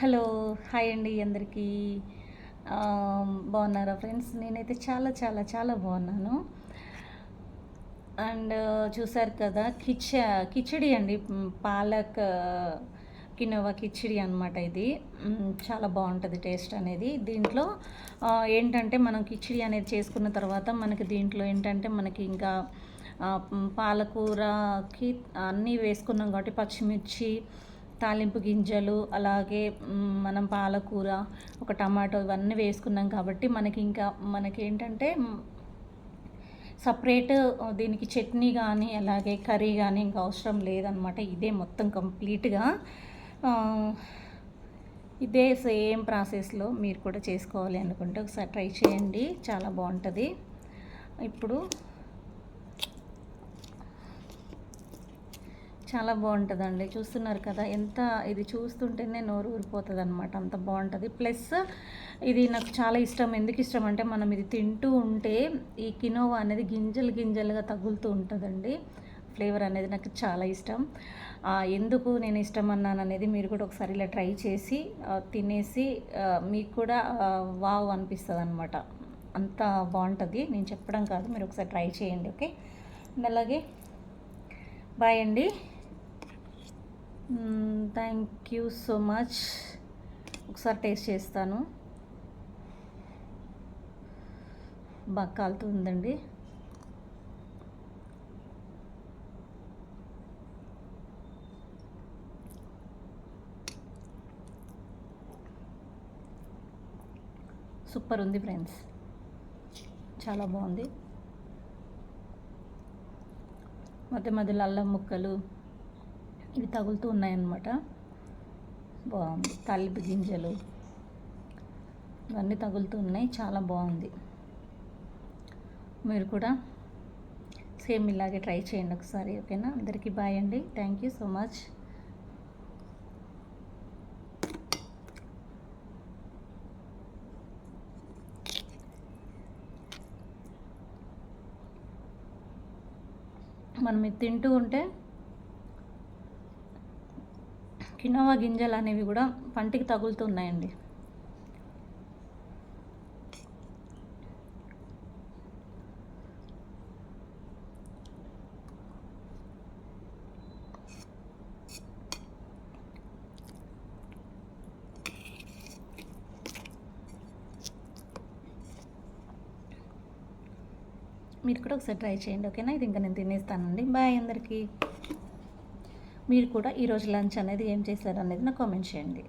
Hello, hi అండి అందరికీ. బాగున్నారా ఫ్రెండ్స్? నేనైతే చాలా చాలా చాలా బాగున్నాను. అండ్ చూసారు కదా, కిచిడి అండి, పాలక్ కినోవా కిచిడి అనమాట ఇది. చాలా బాగుంటుంది టేస్ట్ అనేది. దీంట్లో ఏంటంటే మనం కిచిడి అనేది చేసుకున్న తర్వాత మనకి దీంట్లో ఏంటంటే మనకి ఇంకా పాలకూరకి అన్నీ వేసుకున్నాం కాబట్టి పచ్చిమిర్చి, తాలింపు గింజలు, అలాగే మనం పాలకూర, ఒక టమాటో ఇవన్నీ వేసుకున్నాం కాబట్టి మనకి ఏంటంటే సపరేట్ దీనికి చట్నీ కానీ అలాగే కర్రీ కానీ ఇంకా అవసరం లేదనమాట. ఇదే మొత్తం కంప్లీట్గా ఇదే సేమ్ ప్రాసెస్లో మీరు కూడా చేసుకోవాలి అనుకుంటే ఒకసారి ట్రై చేయండి, చాలా బాగుంటుంది. ఇప్పుడు చాలా బాగుంటుందండి. చూస్తున్నారు కదా, ఎంత ఇది చూస్తుంటేనే నోరు ఊరిపోతుంది అనమాట, అంత బాగుంటుంది. ప్లస్ ఇది నాకు చాలా ఇష్టం. ఎందుకు ఇష్టం అంటే మనం ఇది తింటూ ఉంటే ఈ కినోవా అనేది గింజలు గింజలుగా తగులుతూ ఉంటుందండి. ఫ్లేవర్ అనేది నాకు చాలా ఇష్టం. ఎందుకు నేను ఇష్టం అన్నాను అనేది మీరు కూడా ఒకసారి ఇలా ట్రై చేసి తినేసి మీకు కూడా వావ్ అనిపిస్తుంది అనమాట. అంత బాగుంటుంది, నేను చెప్పడం కాదు, మీరు ఒకసారి ట్రై చేయండి. ఓకే, అలాగే బాయ్ అండి. Thank you so much. ఒకసారి టేస్ట్ చేస్తాను. బాగా కాలుతుందండి. సూపర్ ఉంది ఫ్రెండ్స్, చాలా బాగుంది. మధ్య మధ్యలో అల్లం ముక్కలు ఇవి తగులుతూ ఉన్నాయన్నమాట. బాగుంది. తాలింపు గింజలు ఇవన్నీ తగులుతూ ఉన్నాయి, చాలా బాగుంది. మీరు కూడా సేమ్ ఇలాగే ట్రై చేయండి ఒకసారి. ఓకేనా? అందరికీ బాయ్ అండి. Thank you so much. మనం ఇది తింటూ ఉంటే కినోవా గింజలు అనేవి కూడా పంటికి తగులుతున్నాయండి. మీరు కూడా ఒకసారి ట్రై చేయండి. ఓకేనా? ఇది ఇంకా నేను తినేస్తానండి. బాయ్ అందరికీ. మీరు కూడా ఈరోజు లంచ్ అనేది ఏం చేశారు అనేది నాకు కామెంట్ చేయండి.